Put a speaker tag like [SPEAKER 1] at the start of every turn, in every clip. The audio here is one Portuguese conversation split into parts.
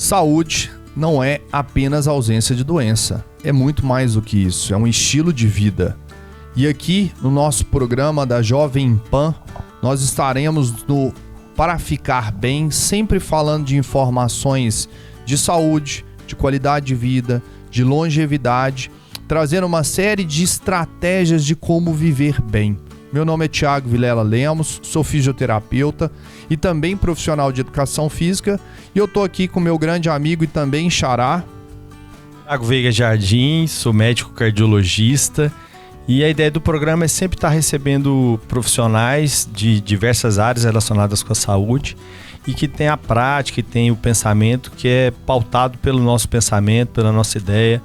[SPEAKER 1] Saúde não é apenas ausência de doença, é muito mais do que isso, é um estilo de vida. E aqui no nosso programa da Jovem Pan, nós estaremos no Para Ficar Bem, sempre falando de informações de saúde, de qualidade de vida, de longevidade, trazendo uma série de estratégias de como viver bem. Meu nome é Thiago Vilela Lemos, sou fisioterapeuta e também profissional de educação física, e eu estou aqui com meu grande amigo e também xará
[SPEAKER 2] Thiago Veiga Jardim, sou médico cardiologista, e a ideia do programa é sempre estar recebendo profissionais de diversas áreas relacionadas com a saúde e que tem a prática, que tem o pensamento que é pautado pelo nosso pensamento, pela nossa ideia,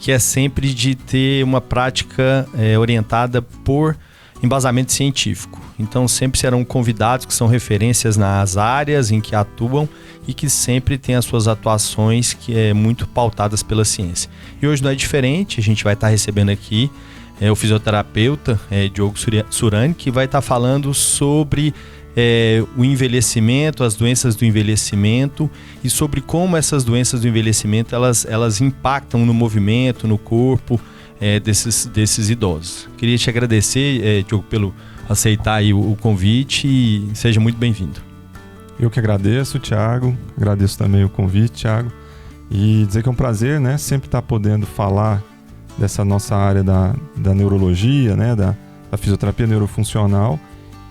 [SPEAKER 2] que é sempre de ter uma prática orientada por embasamento científico. Então sempre serão convidados que são referências nas áreas em que atuam e que sempre têm as suas atuações que é muito pautadas pela ciência. E hoje não é diferente, a gente vai estar recebendo aqui o fisioterapeuta Diogo Surani, que vai estar falando sobre o envelhecimento, as doenças do envelhecimento e sobre como essas doenças do envelhecimento elas impactam no movimento, no corpo desses idosos. Queria te agradecer, Diogo, pelo aceitar aí o convite e seja muito bem-vindo.
[SPEAKER 3] Eu que agradeço, Thiago, agradeço também o convite, Thiago, e dizer que é um prazer, né, sempre estar podendo falar dessa nossa área da neurologia, né, da fisioterapia neurofuncional,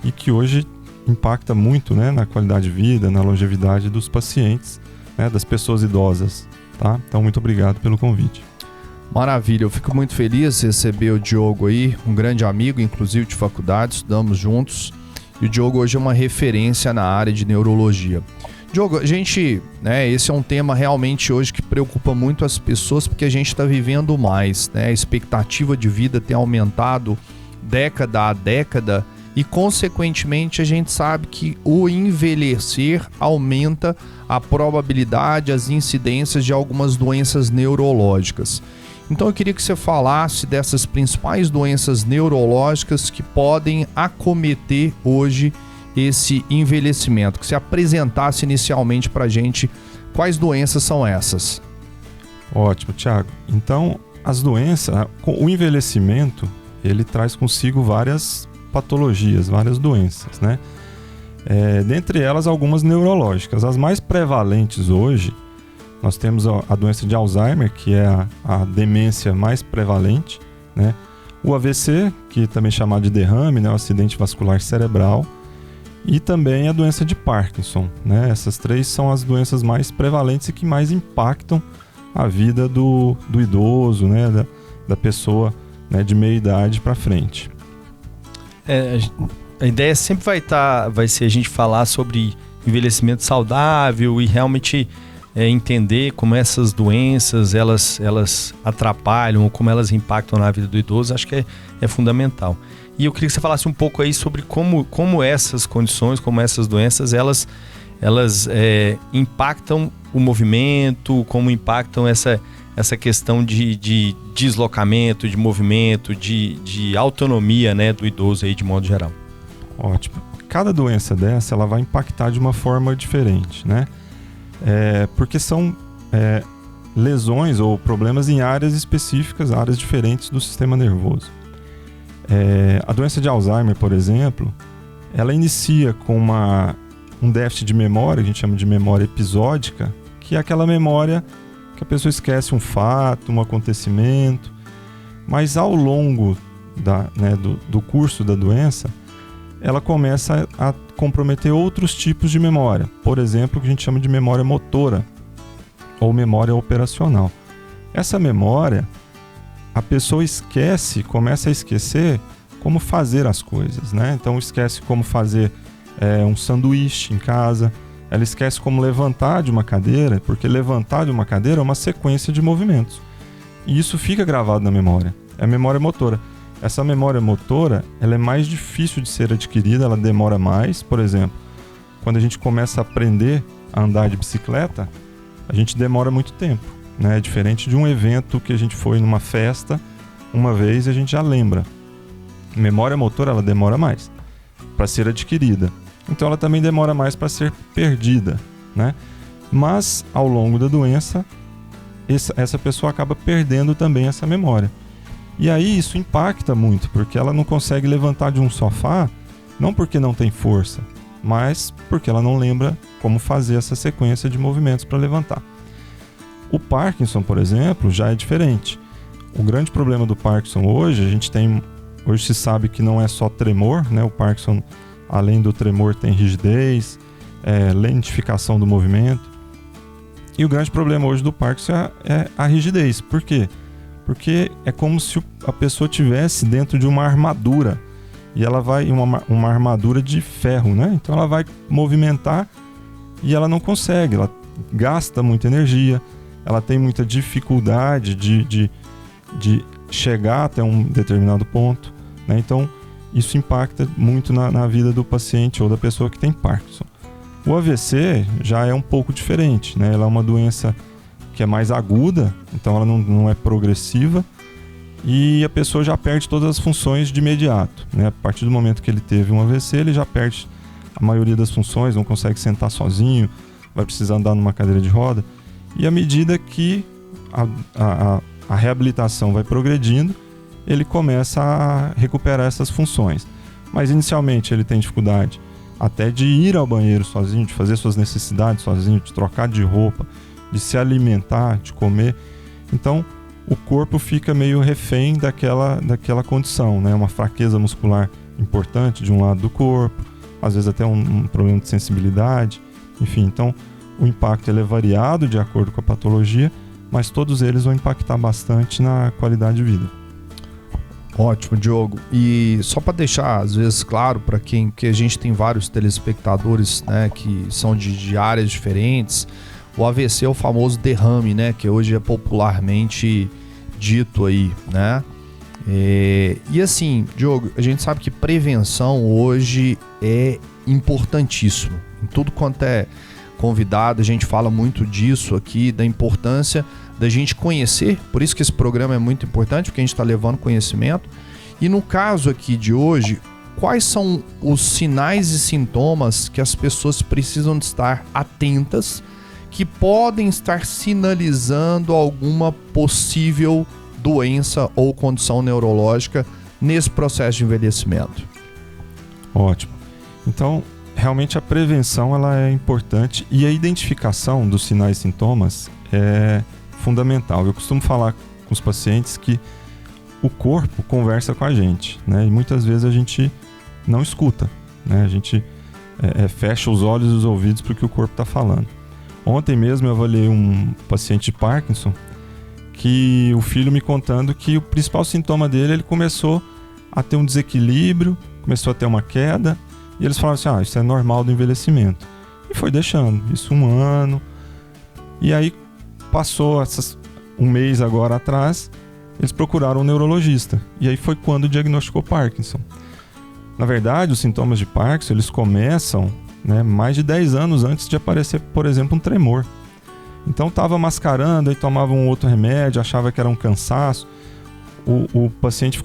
[SPEAKER 3] e que hoje impacta muito, né, na qualidade de vida, na longevidade dos pacientes, né, das pessoas idosas, tá? Então, muito obrigado pelo convite.
[SPEAKER 1] Maravilha, eu fico muito feliz de receber o Diogo aí, um grande amigo, inclusive de faculdade, estudamos juntos, e o Diogo hoje é uma referência na área de neurologia. Diogo, a gente, esse é um tema realmente hoje que preocupa muito as pessoas, porque a gente está vivendo mais, né? A expectativa de vida tem aumentado década a década e, consequentemente, a gente sabe que o envelhecer aumenta a probabilidade, as incidências de algumas doenças neurológicas. Então eu queria que você falasse dessas principais doenças neurológicas que podem acometer hoje esse envelhecimento, que você apresentasse inicialmente para a gente quais doenças são essas.
[SPEAKER 3] Ótimo, Thiago. Então, as doenças, o envelhecimento, ele traz consigo várias patologias, várias doenças, né? Dentre elas, algumas neurológicas. As mais prevalentes hoje, nós temos a doença de Alzheimer, que é a demência mais prevalente, né? O AVC, que também é chamado de derrame, né? O acidente vascular cerebral, e também a doença de Parkinson, né? Essas três são as doenças mais prevalentes e que mais impactam a vida do idoso, né? Da pessoa, né? De meia idade para frente.
[SPEAKER 2] A ideia sempre vai ser a gente falar sobre envelhecimento saudável e realmente entender como essas doenças elas atrapalham ou como elas impactam na vida do idoso. Acho que é fundamental. E eu queria que você falasse um pouco aí sobre como essas condições, como essas doenças, elas impactam o movimento, como impactam essa questão de deslocamento, de movimento, de autonomia, né, do idoso aí de modo geral.
[SPEAKER 3] Ótimo. Cada doença dessa, ela vai impactar de uma forma diferente, né? Porque são lesões ou problemas em áreas específicas, áreas diferentes do sistema nervoso. A doença de Alzheimer, por exemplo, ela inicia com um déficit de memória, que a gente chama de memória episódica, que é aquela memória que a pessoa esquece um fato, um acontecimento, mas ao longo do curso da doença, ela começa a comprometer outros tipos de memória, por exemplo, o que a gente chama de memória motora ou memória operacional. Essa memória, a pessoa começa a esquecer como fazer as coisas, né? Então esquece como fazer um sanduíche em casa, ela esquece como levantar de uma cadeira, porque levantar de uma cadeira é uma sequência de movimentos. E isso fica gravado na memória, é a memória motora. Essa memória motora, ela é mais difícil de ser adquirida, ela demora mais. Por exemplo, quando a gente começa a aprender a andar de bicicleta, a gente demora muito tempo, né? É diferente de um evento que a gente foi numa festa uma vez e a gente já lembra. Memória motora, ela demora mais para ser adquirida. Então ela também demora mais para ser perdida, né? Mas, ao longo da doença, essa pessoa acaba perdendo também essa memória. E aí isso impacta muito, porque ela não consegue levantar de um sofá, não porque não tem força, mas porque ela não lembra como fazer essa sequência de movimentos para levantar. O Parkinson, por exemplo, já é diferente. O grande problema do Parkinson hoje se sabe que não é só tremor, né? O Parkinson, além do tremor, tem rigidez, lentificação do movimento. E o grande problema hoje do Parkinson é a rigidez. Por quê? Porque é como se a pessoa estivesse dentro de uma armadura. E ela vai, uma armadura de ferro, né? Então ela vai movimentar e ela não consegue. Ela gasta muita energia, ela tem muita dificuldade de chegar até um determinado ponto, né? Então isso impacta muito na vida do paciente ou da pessoa que tem Parkinson. O AVC já é um pouco diferente, né? Ela é uma doença que é mais aguda, então ela não é progressiva e a pessoa já perde todas as funções de imediato, né? A partir do momento que ele teve um AVC, ele já perde a maioria das funções, não consegue sentar sozinho, vai precisar andar numa cadeira de roda. E à medida que a reabilitação vai progredindo, ele começa a recuperar essas funções. Mas inicialmente ele tem dificuldade até de ir ao banheiro sozinho, de fazer suas necessidades sozinho, de trocar de roupa, de se alimentar, de comer. Então o corpo fica meio refém daquela condição, né? Uma fraqueza muscular importante de um lado do corpo, às vezes até um problema de sensibilidade, enfim. Então o impacto ele é variado de acordo com a patologia, mas todos eles vão impactar bastante na qualidade de vida.
[SPEAKER 1] Ótimo, Diogo. E só para deixar, às vezes, claro, para que a gente tem vários telespectadores, né, que são de áreas diferentes, o AVC é o famoso derrame, né, que hoje é popularmente dito aí, né? E assim, Diogo, a gente sabe que prevenção hoje é importantíssimo. Em tudo quanto é convidado, a gente fala muito disso aqui, da importância da gente conhecer, por isso que esse programa é muito importante, porque a gente está levando conhecimento. E no caso aqui de hoje, quais são os sinais e sintomas que as pessoas precisam de estar atentas, que podem estar sinalizando alguma possível doença ou condição neurológica nesse processo de envelhecimento?
[SPEAKER 3] Ótimo. Então, realmente a prevenção ela é importante e a identificação dos sinais e sintomas é fundamental. Eu costumo falar com os pacientes que o corpo conversa com a gente, né? E muitas vezes a gente não escuta, né? A gente fecha os olhos e os ouvidos para o que o corpo está falando. Ontem mesmo eu avaliei um paciente de Parkinson que o filho me contando que o principal sintoma dele, ele começou a ter um desequilíbrio, começou a ter uma queda, e eles falaram assim, isso é normal do envelhecimento. E foi deixando, isso 1 ano. E aí passou um mês agora atrás, eles procuraram um neurologista. E aí foi quando diagnosticou Parkinson. Na verdade, os sintomas de Parkinson, eles começam, né, mais de 10 anos antes de aparecer, por exemplo, um tremor. Então estava mascarando, aí tomava um outro remédio, achava que era um cansaço. O paciente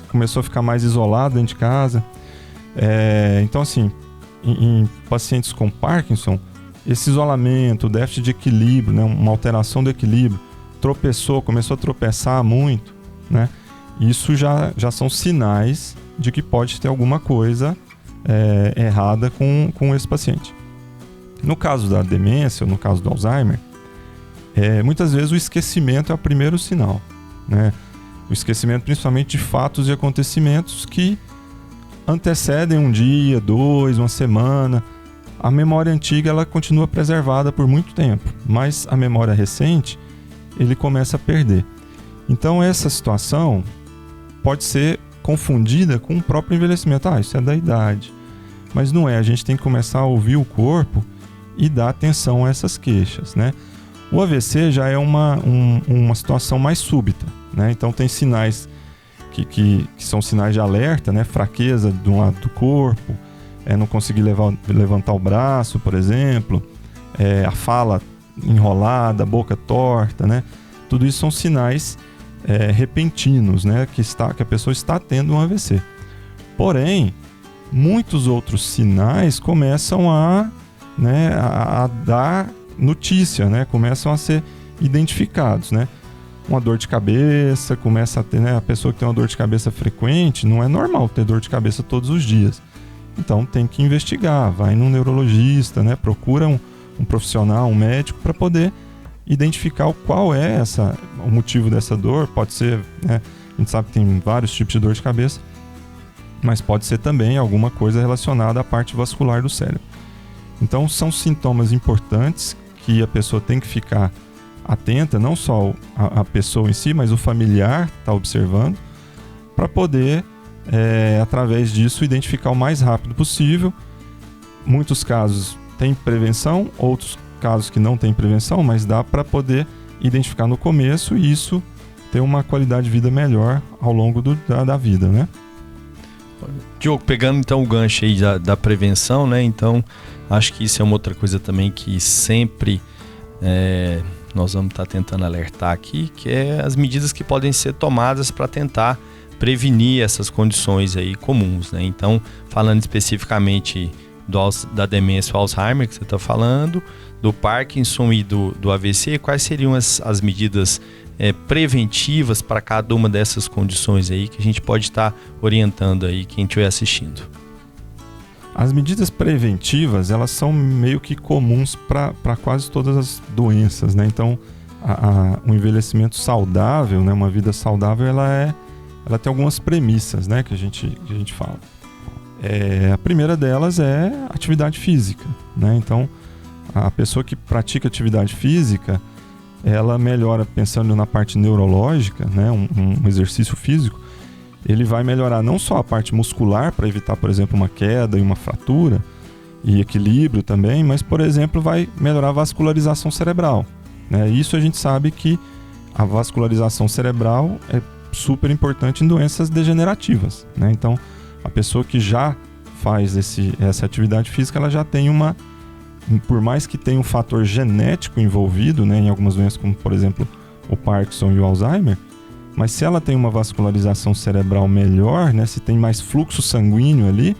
[SPEAKER 3] começou a ficar mais isolado dentro de casa. Então assim, em pacientes com Parkinson, esse isolamento, déficit de equilíbrio, né, uma alteração do equilíbrio, começou a tropeçar muito, né? Isso já são sinais de que pode ter alguma coisa errada com esse paciente. No caso da demência, ou no caso do Alzheimer, muitas vezes o esquecimento é o primeiro sinal, né? O esquecimento principalmente de fatos e acontecimentos que antecedem um dia, 2, uma semana. A memória antiga ela continua preservada por muito tempo, mas a memória recente ele começa a perder. Então essa situação pode ser confundida com o próprio envelhecimento. Isso é da idade. Mas não é, a gente tem que começar a ouvir o corpo e dar atenção a essas queixas, né? O AVC já é uma situação mais súbita, né? Então tem sinais que são sinais de alerta, né? Fraqueza de um lado do corpo, não conseguir levantar o braço, por exemplo, a fala enrolada, a boca torta, né? Tudo isso são sinais repentinos, né? Que a pessoa está tendo um AVC. Porém, muitos outros sinais começam a dar notícia, né? Começam a ser identificados, né? Uma dor de cabeça, começa a ter, né? A pessoa que tem uma dor de cabeça frequente, não é normal ter dor de cabeça todos os dias. Então tem que investigar, vai num neurologista, né? Procura um profissional, um médico, para poder identificar qual é o motivo dessa dor. Pode ser, né? A gente sabe que tem vários tipos de dor de cabeça, mas pode ser também alguma coisa relacionada à parte vascular do cérebro. Então são sintomas importantes que a pessoa tem que ficar atenta, não só a pessoa em si, mas o familiar está observando, para poder, através disso, identificar o mais rápido possível. Muitos casos tem prevenção, outros casos que não tem prevenção, mas dá para poder identificar no começo e isso ter uma qualidade de vida melhor ao longo da vida, né?
[SPEAKER 2] Diogo, pegando então o gancho aí da prevenção, né? Então, acho que isso é uma outra coisa também que sempre nós vamos estar tentando alertar aqui, que é as medidas que podem ser tomadas para tentar prevenir essas condições aí comuns, né? Então, falando especificamente da demência ou Alzheimer que você está falando, do Parkinson e do AVC, quais seriam as medidas preventivas para cada uma dessas condições aí que a gente pode estar orientando aí quem estiver assistindo?
[SPEAKER 3] As medidas preventivas, elas são meio que comuns para quase todas as doenças, né? Então, um envelhecimento saudável, né? Uma vida saudável, ela tem algumas premissas, né? que a gente fala. A primeira delas é atividade física, né? Então, a pessoa que pratica atividade física, ela melhora, pensando na parte neurológica, né? Um exercício físico, ele vai melhorar não só a parte muscular, para evitar, por exemplo, uma queda e uma fratura, e equilíbrio também, mas, por exemplo, vai melhorar a vascularização cerebral, né? Isso a gente sabe que a vascularização cerebral é super importante em doenças degenerativas, né? Então, a pessoa que já faz essa atividade física, ela já tem por mais que tenha um fator genético envolvido, né, em algumas doenças como, por exemplo, o Parkinson e o Alzheimer, mas se ela tem uma vascularização cerebral melhor, né, se tem mais fluxo sanguíneo ali,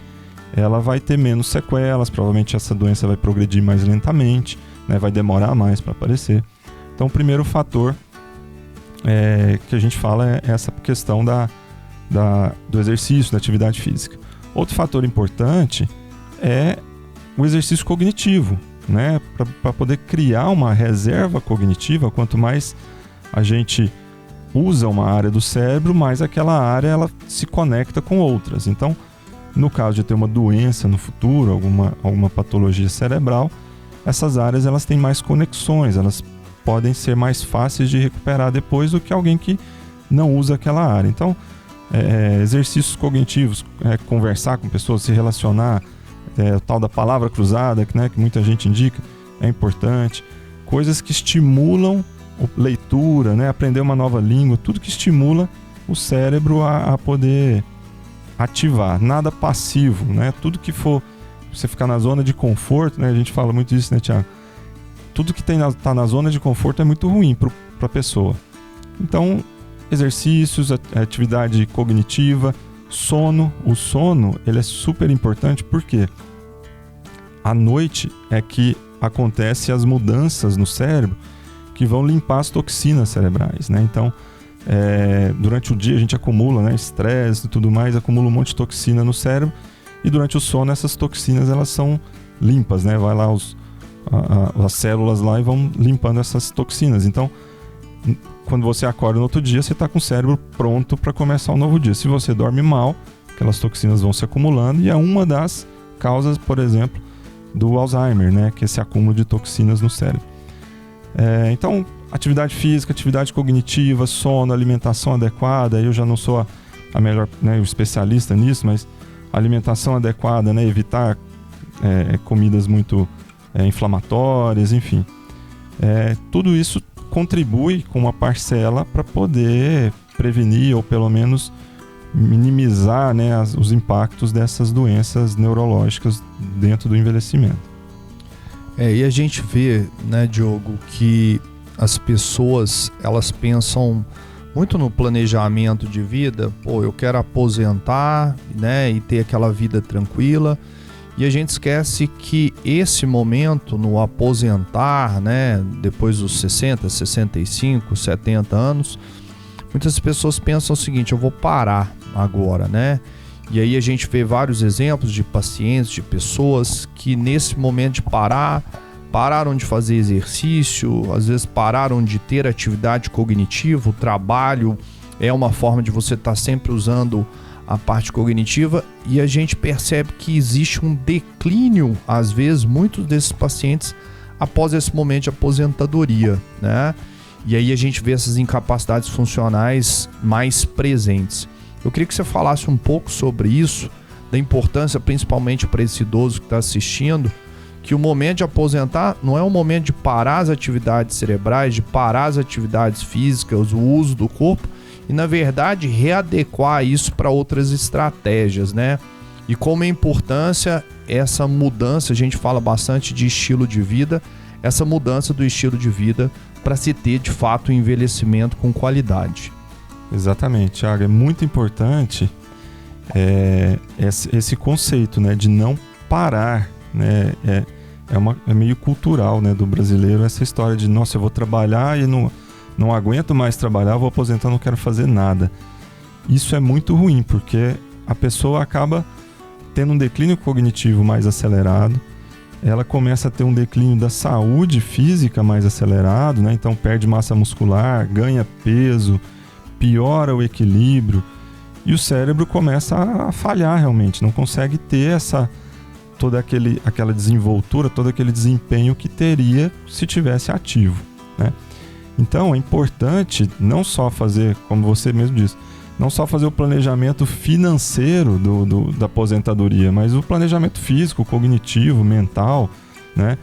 [SPEAKER 3] ela vai ter menos sequelas, provavelmente essa doença vai progredir mais lentamente, né, vai demorar mais para aparecer. Então, o primeiro fator que a gente fala é essa questão do exercício, da atividade física. Outro fator importante é o exercício cognitivo, né? Para poder criar uma reserva cognitiva. Quanto mais a gente usa uma área do cérebro, mais aquela área ela se conecta com outras. Então, no caso de ter uma doença no futuro, alguma patologia cerebral, essas áreas elas têm mais conexões, elas podem ser mais fáceis de recuperar depois do que alguém que não usa aquela área. Então, exercícios cognitivos, conversar com pessoas, se relacionar, o tal da palavra cruzada, né, que muita gente indica, é importante. Coisas que estimulam leitura, né, aprender uma nova língua, tudo que estimula o cérebro a poder ativar. Nada passivo, né? Tudo que for você ficar na zona de conforto, né? A gente fala muito disso, né, Thiago? Tudo que está na zona de conforto é muito ruim para a pessoa. Então, exercícios, atividade cognitiva, sono. O sono, ele é super importante porque à noite é que acontecem as mudanças no cérebro que vão limpar as toxinas cerebrais, né? Então, durante o dia a gente acumula, né, estresse e tudo mais, acumula um monte de toxina no cérebro e durante o sono essas toxinas elas são limpas, né? Vai lá as células lá e vão limpando essas toxinas. Então, quando você acorda no outro dia, você está com o cérebro pronto para começar um novo dia. Se você dorme mal, aquelas toxinas vão se acumulando e é uma das causas, por exemplo, do Alzheimer, né? Que é esse acúmulo de toxinas no cérebro. Então, atividade física, atividade cognitiva, sono, alimentação adequada. Eu já não sou a melhor, né, o especialista nisso, mas alimentação adequada, né? Evitar comidas muito inflamatórias, enfim. Tudo isso contribui com uma parcela para poder prevenir ou pelo menos minimizar, né, os impactos dessas doenças neurológicas dentro do envelhecimento.
[SPEAKER 1] E a gente vê, né, Diogo, que as pessoas elas pensam muito no planejamento de vida. Pô, eu quero aposentar, né, e ter aquela vida tranquila. E a gente esquece que esse momento no aposentar, né, depois dos 60, 65, 70 anos, muitas pessoas pensam o seguinte: eu vou parar agora, né? E aí a gente vê vários exemplos de pacientes, de pessoas que nesse momento de pararam de fazer exercício, às vezes pararam de ter atividade cognitiva. O trabalho é uma forma de você estar sempre usando a parte cognitiva, e a gente percebe que existe um declínio, às vezes, muitos desses pacientes após esse momento de aposentadoria, né? E aí a gente vê essas incapacidades funcionais mais presentes. Eu queria que você falasse um pouco sobre isso, da importância, principalmente para esse idoso que está assistindo, que o momento de aposentar não é um momento de parar as atividades cerebrais, de parar as atividades físicas, o uso do corpo, e na verdade readequar isso para outras estratégias, né? E como é importância essa mudança, a gente fala bastante de estilo de vida, essa mudança do estilo de vida para se ter de fato um envelhecimento com qualidade.
[SPEAKER 3] Exatamente, Thiago, é muito importante esse conceito, né, de não parar, né? É meio cultural, né, do brasileiro, essa história de, nossa, eu vou trabalhar e não aguento mais trabalhar, vou aposentar, não quero fazer nada. Isso é muito ruim, porque a pessoa acaba tendo um declínio cognitivo mais acelerado, ela começa a ter um declínio da saúde física mais acelerado, né? Então perde massa muscular, ganha peso, piora o equilíbrio, e o cérebro começa a falhar realmente, não consegue ter toda aquela desenvoltura, todo aquele desempenho que teria se tivesse ativo, né? Então é importante não só fazer, como você mesmo disse, não só fazer o planejamento financeiro da aposentadoria, mas o planejamento físico, cognitivo, mental, né?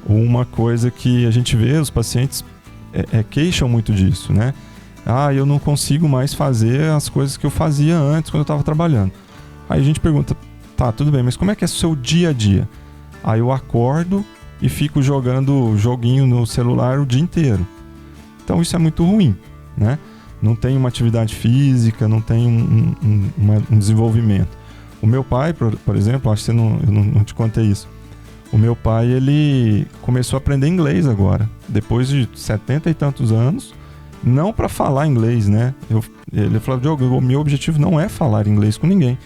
[SPEAKER 3] Uma coisa que a gente vê, os pacientes queixam muito disso, né? Eu não consigo mais fazer as coisas que eu fazia antes quando eu estava trabalhando. Aí a gente pergunta, tá, tudo bem, mas como é que é o seu dia a dia? Aí eu acordo e fico jogando joguinho no celular o dia inteiro. Então isso é muito ruim, né? Não tem uma atividade física, não tem um desenvolvimento. O meu pai, por exemplo, acho que eu não te contei isso. O meu pai, ele começou a aprender inglês agora, depois de 70 e tantos anos, não para falar inglês, né? Ele falou, Diogo, o meu objetivo não é falar inglês com ninguém,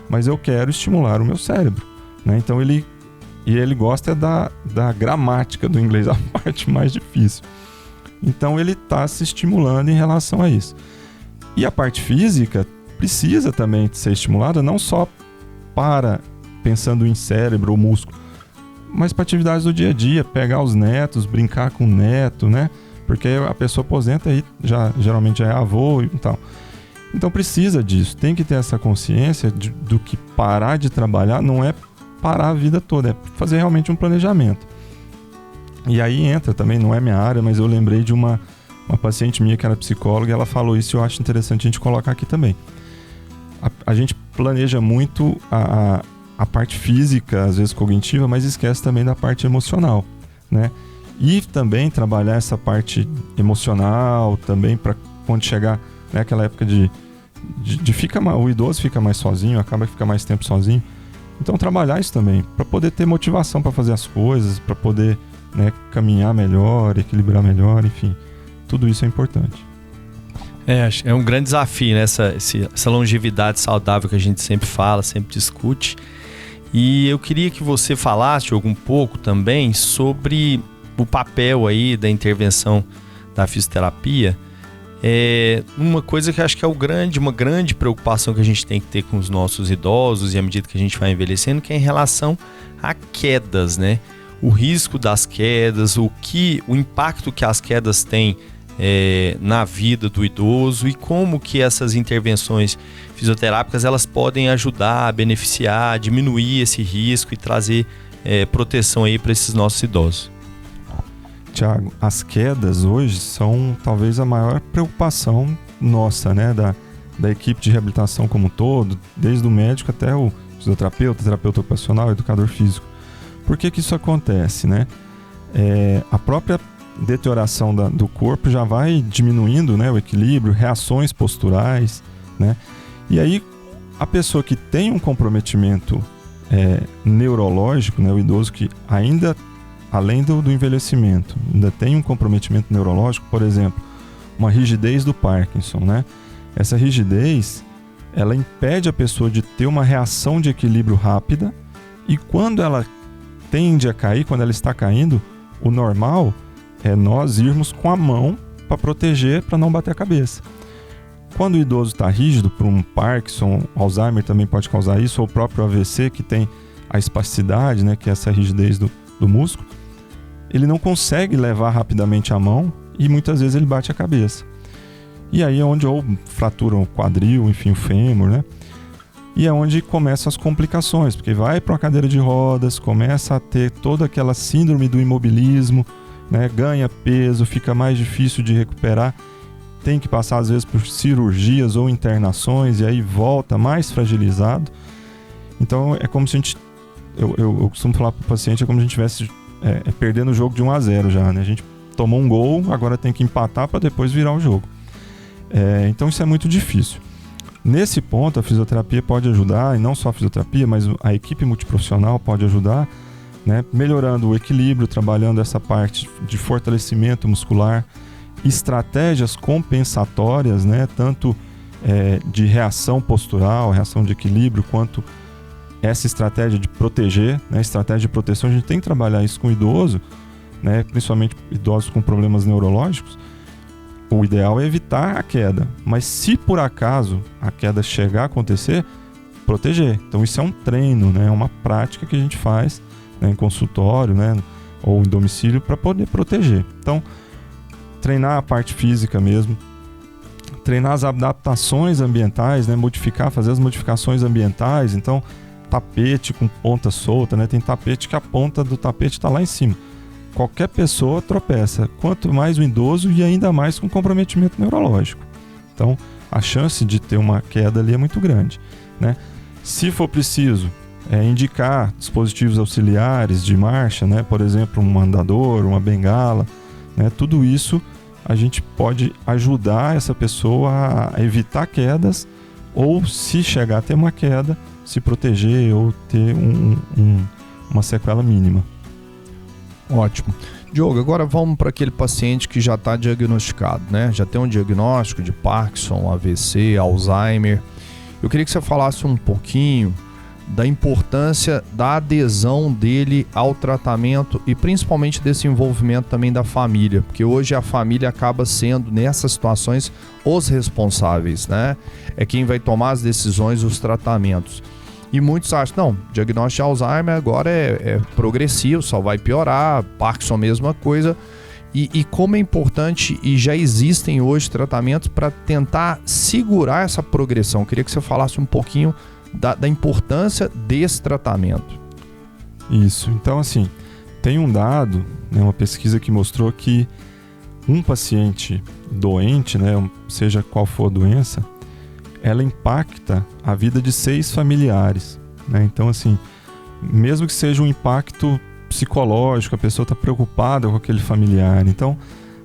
[SPEAKER 3] mas eu quero estimular o meu cérebro, né? Então ele gosta da gramática do inglês, a parte mais difícil. Então ele está se estimulando em relação a isso. E a parte física precisa também ser estimulada, não só para pensando em cérebro ou músculo, mas para atividades do dia a dia, pegar os netos, brincar com o neto, né? Porque a pessoa aposenta e geralmente já é avô e tal. Então precisa disso, tem que ter essa consciência do que parar de trabalhar não é parar a vida toda, é fazer realmente um planejamento. E aí entra também, não é minha área, mas eu lembrei de uma paciente minha que era psicóloga, e ela falou isso e eu acho interessante a gente colocar aqui também. A gente planeja muito a parte física, às vezes cognitiva, mas esquece também da parte emocional, né? E também trabalhar essa parte emocional também para quando chegar, né, aquela época o idoso fica mais sozinho, acaba que fica mais tempo sozinho. Então trabalhar isso também, para poder ter motivação para fazer as coisas, para poder, né, caminhar melhor, equilibrar melhor, enfim, tudo isso é importante.
[SPEAKER 2] É um grande desafio, né? Essa longevidade saudável que a gente sempre fala, sempre discute. E eu queria que você falasse um pouco também sobre o papel aí da intervenção da fisioterapia. Uma coisa que eu acho que é uma grande preocupação que a gente tem que ter com os nossos idosos e à medida que a gente vai envelhecendo, que é em relação a quedas, né? O risco das quedas, o impacto que as quedas têm na vida do idoso e como que essas intervenções fisioterápicas elas podem ajudar a beneficiar, a diminuir esse risco e trazer proteção aí para esses nossos idosos.
[SPEAKER 3] Tiago, as quedas hoje são talvez a maior preocupação nossa, né, da equipe de reabilitação como um todo, desde o médico até o fisioterapeuta, terapeuta ocupacional, educador físico. Por que isso acontece, né? A própria deterioração do corpo já vai diminuindo, né, o equilíbrio, reações posturais, né? E aí a pessoa que tem um comprometimento neurológico, né, o idoso que ainda, além do envelhecimento, ainda tem um comprometimento neurológico, por exemplo, uma rigidez do Parkinson, né? Essa rigidez, ela impede a pessoa de ter uma reação de equilíbrio rápida, e quando ela tende a cair, quando ela está caindo, o normal é nós irmos com a mão para proteger, para não bater a cabeça. Quando o idoso está rígido, por um Parkinson, Alzheimer também pode causar isso, ou o próprio AVC, que tem a espasticidade, né, que é essa rigidez do músculo, ele não consegue levar rapidamente a mão e muitas vezes ele bate a cabeça. E aí é onde ou fratura o quadril, enfim, o fêmur, né? E é onde começam as complicações, porque vai para uma cadeira de rodas, começa a ter toda aquela síndrome do imobilismo, né? Ganha peso, fica mais difícil de recuperar, tem que passar às vezes por cirurgias ou internações e aí volta mais fragilizado. Então é como se a gente, eu costumo falar para o paciente, é como se a gente estivesse perdendo o jogo de 1-0 já, né? A gente tomou um gol, agora tem que empatar para depois virar o jogo. Então isso é muito difícil. Nesse ponto, a fisioterapia pode ajudar, e não só a fisioterapia, mas a equipe multiprofissional pode ajudar, né, melhorando o equilíbrio, trabalhando essa parte de fortalecimento muscular, estratégias compensatórias, né, tanto de reação postural, reação de equilíbrio, quanto essa estratégia de proteger, né, estratégia de proteção. A gente tem que trabalhar isso com o idoso, né, principalmente idosos com problemas neurológicos. O ideal é evitar a queda, mas se por acaso a queda chegar a acontecer, proteger. Então isso é um treino, né? É uma prática que a gente faz, né, em consultório, né, ou em domicílio para poder proteger. Então, treinar a parte física mesmo, treinar as adaptações ambientais, né, fazer as modificações ambientais. Então, tapete com ponta solta, né? Tem tapete que a ponta do tapete está lá em cima. Qualquer pessoa tropeça, quanto mais o idoso e ainda mais com comprometimento neurológico. Então, a chance de ter uma queda ali é muito grande, né? Se for preciso, indicar dispositivos auxiliares de marcha, né? Por exemplo, um andador, uma bengala, né? Tudo isso a gente pode ajudar essa pessoa a evitar quedas, ou se chegar a ter uma queda, se proteger ou ter uma sequela mínima.
[SPEAKER 1] Ótimo. Diogo, agora vamos para aquele paciente que já está diagnosticado, né? Já tem um diagnóstico de Parkinson, AVC, Alzheimer. Eu queria que você falasse um pouquinho da importância da adesão dele ao tratamento e principalmente desse envolvimento também da família, porque hoje a família acaba sendo, nessas situações, os responsáveis, né? É quem vai tomar as decisões, os tratamentos. E muitos acham, não, diagnóstico de Alzheimer agora é progressivo, só vai piorar, Parkinson mesma coisa. E como é importante, e já existem hoje tratamentos para tentar segurar essa progressão. Eu queria que você falasse um pouquinho da importância desse tratamento.
[SPEAKER 3] Isso, então assim, tem um dado, né, uma pesquisa que mostrou que um paciente doente, né, seja qual for a doença, ela impacta a vida de 6 familiares, né? Então, assim, mesmo que seja um impacto psicológico, a pessoa está preocupada com aquele familiar. Então,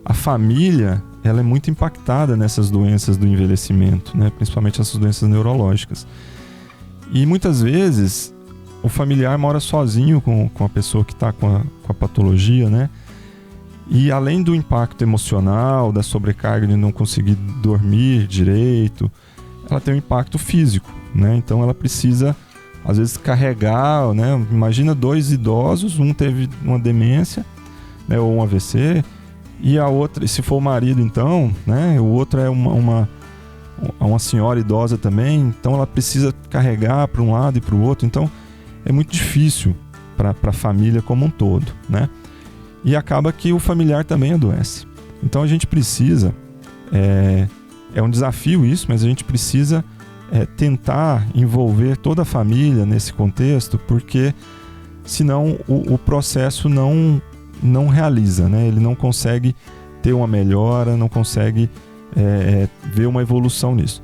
[SPEAKER 3] a família, ela é muito impactada nessas doenças do envelhecimento, né? Principalmente essas doenças neurológicas. E muitas vezes, o familiar mora sozinho com a pessoa que está com a patologia, né? E além do impacto emocional, da sobrecarga de não conseguir dormir direito, ela tem um impacto físico, né? Então ela precisa, às vezes, carregar, né? Imagina 2 idosos, um teve uma demência, né? Ou um AVC, e a outra, se for o marido então, né? O outro é uma senhora idosa também, então ela precisa carregar para um lado e para o outro. Então é muito difícil para a família como um todo, né? E acaba que o familiar também adoece. Então a gente precisa... É um desafio isso, mas a gente precisa tentar envolver toda a família nesse contexto, porque senão o processo não realiza, né? Ele não consegue ter uma melhora, não consegue ver uma evolução nisso.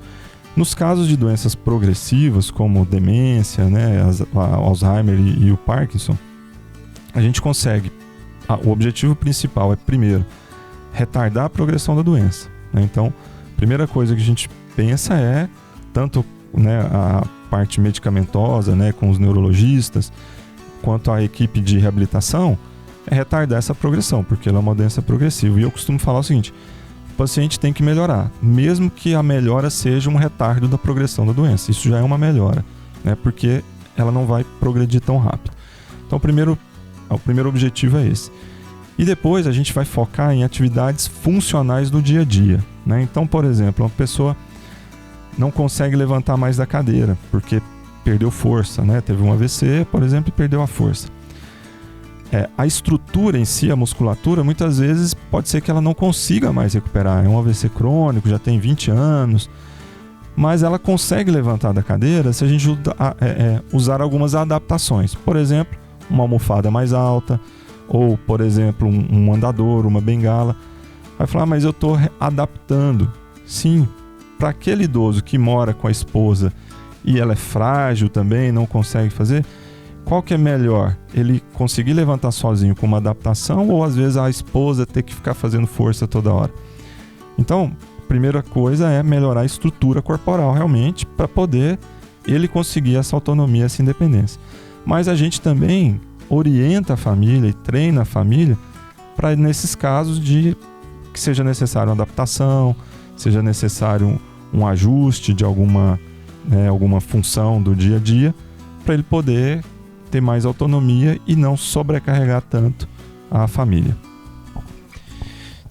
[SPEAKER 3] Nos casos de doenças progressivas, como demência, né, Alzheimer e o Parkinson, a gente consegue. O objetivo principal é, primeiro, retardar a progressão da doença, né? Então, a primeira coisa que a gente pensa é tanto, né, a parte medicamentosa, né, com os neurologistas, quanto à equipe de reabilitação, é retardar essa progressão, porque ela é uma doença progressiva. E eu costumo falar o seguinte: o paciente tem que melhorar, mesmo que a melhora seja um retardo da progressão da doença. Isso já é uma melhora, né, porque ela não vai progredir tão rápido. Então, o primeiro objetivo é esse. E depois a gente vai focar em atividades funcionais do dia a dia, né? Então, por exemplo, uma pessoa não consegue levantar mais da cadeira porque perdeu força, né? Teve um AVC, por exemplo, e perdeu a força. A estrutura em si, a musculatura, muitas vezes pode ser que ela não consiga mais recuperar. É um AVC crônico, já tem 20 anos, mas ela consegue levantar da cadeira se a gente usar algumas adaptações. Por exemplo, uma almofada mais alta, ou, por exemplo, um andador, uma bengala. Vai falar, mas eu estou adaptando. Sim, para aquele idoso que mora com a esposa e ela é frágil também, não consegue fazer, qual que é melhor? Ele conseguir levantar sozinho com uma adaptação, ou às vezes a esposa ter que ficar fazendo força toda hora? Então, a primeira coisa é melhorar a estrutura corporal realmente, para poder ele conseguir essa autonomia, essa independência. Mas a gente também orienta a família e treina a família para, nesses casos, de que seja necessário uma adaptação, seja necessário um ajuste de alguma função do dia a dia, para ele poder ter mais autonomia e não sobrecarregar tanto a família.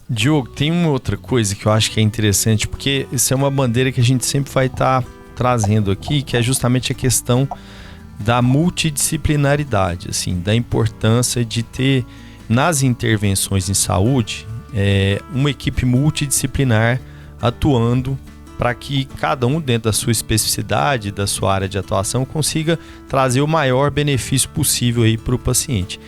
[SPEAKER 2] Diogo, tem uma outra coisa que eu acho que é interessante, porque isso é uma bandeira que a gente sempre vai estar trazendo aqui, que é justamente a questão da multidisciplinaridade, assim, da importância de ter nas intervenções em saúde uma equipe multidisciplinar atuando para que cada um, dentro da sua especificidade, da sua área de atuação, consiga trazer o maior benefício possível aí para o paciente.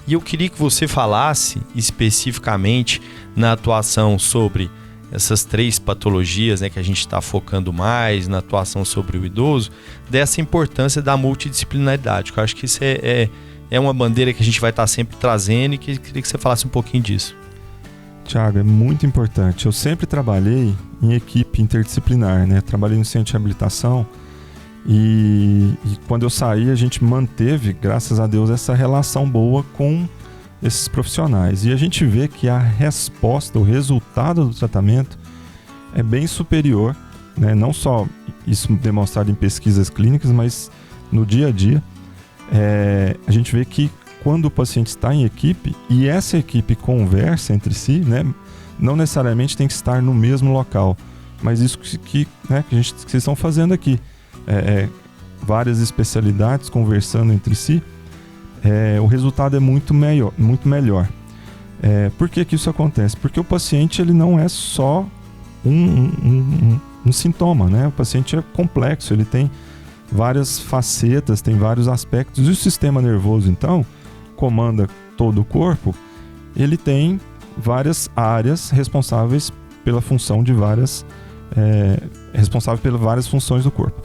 [SPEAKER 2] E eu queria que você falasse especificamente na atuação sobre essas 3 patologias, né, que a gente está focando mais na atuação sobre o idoso, dessa importância da multidisciplinaridade, que eu acho que isso é uma bandeira que a gente vai estar sempre trazendo, e que eu queria que você falasse um pouquinho disso.
[SPEAKER 3] Tiago, é muito importante. Eu sempre trabalhei em equipe interdisciplinar, né? Trabalhei no centro de reabilitação e quando eu saí, a gente manteve, graças a Deus, essa relação boa com esses profissionais. E a gente vê que a resposta, o resultado do tratamento é bem superior, né? Não só isso demonstrado em pesquisas clínicas, mas no dia a dia. A gente vê que quando o paciente está em equipe e essa equipe conversa entre si, né? Não necessariamente tem que estar no mesmo local, mas isso que vocês estão fazendo aqui. Várias especialidades conversando entre si, o resultado é muito melhor. Por que isso acontece? Porque o paciente ele não é só um sintoma, né? O paciente é complexo, ele tem várias facetas, tem vários aspectos, e o sistema nervoso, então, comanda todo o corpo. Ele tem várias áreas responsáveis pela função de responsável pelas várias funções do corpo.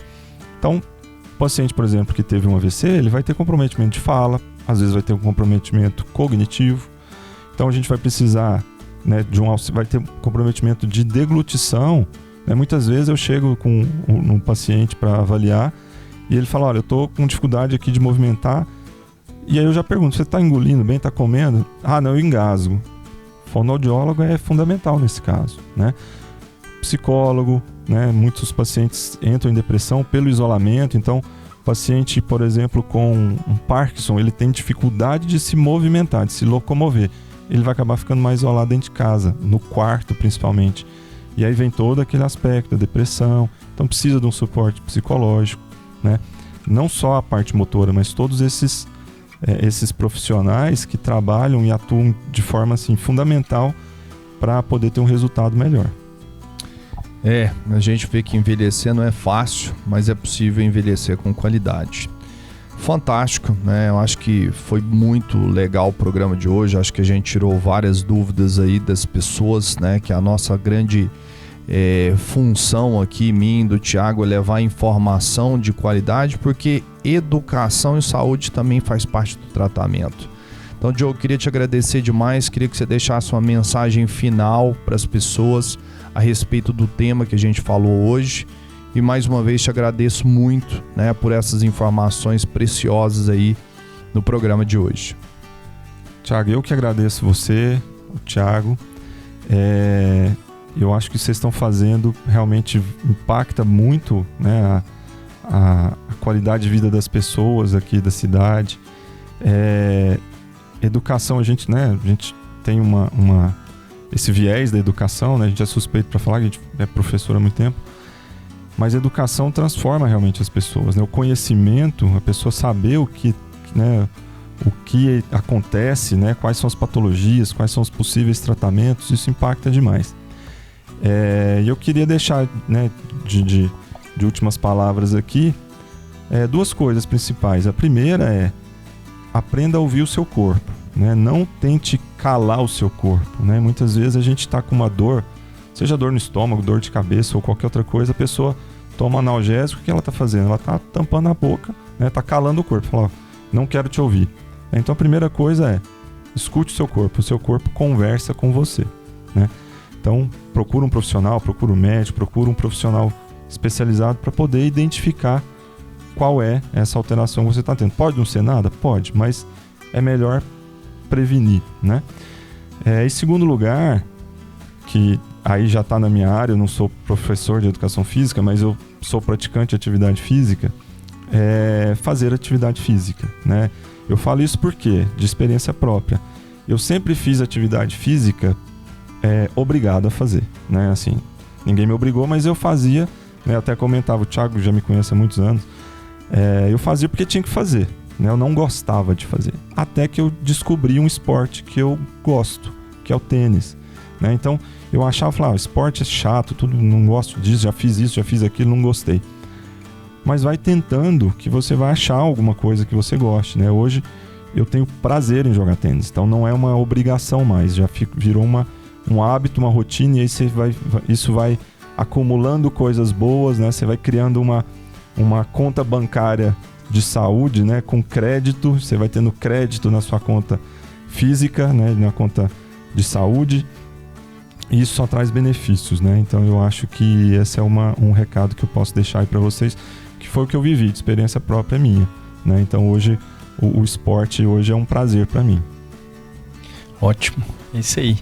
[SPEAKER 3] Então, o paciente, por exemplo, que teve um AVC, ele vai ter comprometimento de fala, às vezes vai ter um comprometimento cognitivo. Então, a gente vai precisar, né, vai ter um comprometimento de deglutição. Né? Muitas vezes eu chego com um paciente para avaliar e ele fala, olha, eu estou com dificuldade aqui de movimentar. E aí eu já pergunto, você está engolindo bem, está comendo? Ah, não, eu engasgo. Fonoaudiólogo é fundamental nesse caso, né? Psicólogo, né? Muitos pacientes entram em depressão pelo isolamento. Então, o paciente, por exemplo, com um Parkinson, ele tem dificuldade de se movimentar, de se locomover. Ele vai acabar ficando mais isolado dentro de casa, no quarto principalmente. E aí vem todo aquele aspecto da depressão. Então, precisa de um suporte psicológico, né? Não só a parte motora, mas todos esses profissionais que trabalham e atuam de forma assim, fundamental para poder ter um resultado melhor.
[SPEAKER 1] A gente vê que envelhecer não é fácil, mas é possível envelhecer com qualidade. Fantástico, né? Eu acho que foi muito legal o programa de hoje. Acho que a gente tirou várias dúvidas aí das pessoas, né? Que a nossa grande função aqui, minha, do Thiago, é levar informação de qualidade, porque educação e saúde também faz parte do tratamento. Então, Diogo, queria te agradecer demais, queria que você deixasse uma mensagem final para as pessoas a respeito do tema que a gente falou hoje E mais uma vez te agradeço muito, né, por essas informações preciosas aí no programa de hoje.
[SPEAKER 3] Thiago, eu que agradeço você, o Thiago. Eu acho que vocês estão fazendo realmente impacta muito, né, a qualidade de vida das pessoas aqui da cidade. Educação, a gente tem esse viés da educação, né? A gente é suspeito para falar, a gente é professor há muito tempo, mas a educação transforma realmente as pessoas, né? O conhecimento, a pessoa saber o que acontece, né? Quais são as patologias, quais são os possíveis tratamentos, isso impacta demais. E eu queria deixar, né, de últimas palavras aqui, duas coisas principais. A primeira é: aprenda a ouvir o seu corpo, né? Não tente calar o seu corpo, né? Muitas vezes a gente está com uma dor, seja dor no estômago, dor de cabeça ou qualquer outra coisa, a pessoa toma analgésico, o que ela está fazendo? Ela está tampando a boca, né? Está calando o corpo, fala, não quero te ouvir. Então a primeira coisa é: escute o seu corpo conversa com você, né? Então procura um profissional, procura um médico, procura um profissional especializado para poder identificar qual é essa alteração que você está tendo. Pode não ser nada? Pode, mas é melhor prevenir, né? Em segundo lugar, que aí já está na minha área, eu não sou professor de educação física, mas eu sou praticante de atividade física, fazer atividade física, né? Eu falo isso porque, de experiência própria, eu sempre fiz atividade física obrigado a fazer, né? Assim, ninguém me obrigou, mas eu fazia, né? Eu até comentava, o Thiago já me conhece há muitos anos, eu fazia porque tinha que fazer, né? Eu não gostava de fazer, até que eu descobri um esporte que eu gosto, que é o tênis, né? Então eu falava, esporte é chato, tudo, não gosto disso, já fiz isso, já fiz aquilo, não gostei. Mas vai tentando que você vai achar alguma coisa que você goste, né? Hoje eu tenho prazer em jogar tênis, então não é uma obrigação mais, já virou um hábito, uma rotina, e aí isso vai acumulando coisas boas, né? Você vai criando uma conta bancária de saúde, né? Com crédito, você vai tendo crédito na sua conta física, né? Na conta de saúde, e isso só traz benefícios, né? Então eu acho que esse é um recado que eu posso deixar aí para vocês, que foi o que eu vivi, de experiência própria minha, né? Então hoje o esporte hoje é um prazer para mim.
[SPEAKER 2] Ótimo, é isso aí.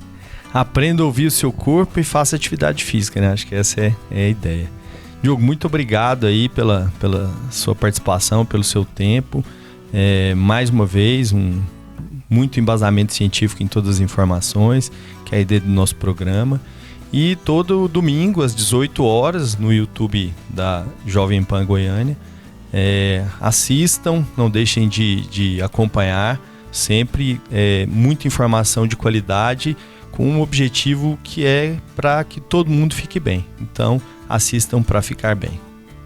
[SPEAKER 2] Aprenda a ouvir o seu corpo e faça atividade física, né? Acho que essa é a ideia. Diogo, muito obrigado aí pela sua participação, pelo seu tempo. Mais uma vez, muito embasamento científico em todas as informações, que é a ideia do nosso programa. E todo domingo, às 18 horas, no YouTube da Jovem Pan Goiânia. Assistam, não deixem de acompanhar. Sempre muita informação de qualidade, com um objetivo que é para que todo mundo fique bem. Então, assistam para ficar bem.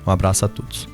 [SPEAKER 2] Um abraço a todos.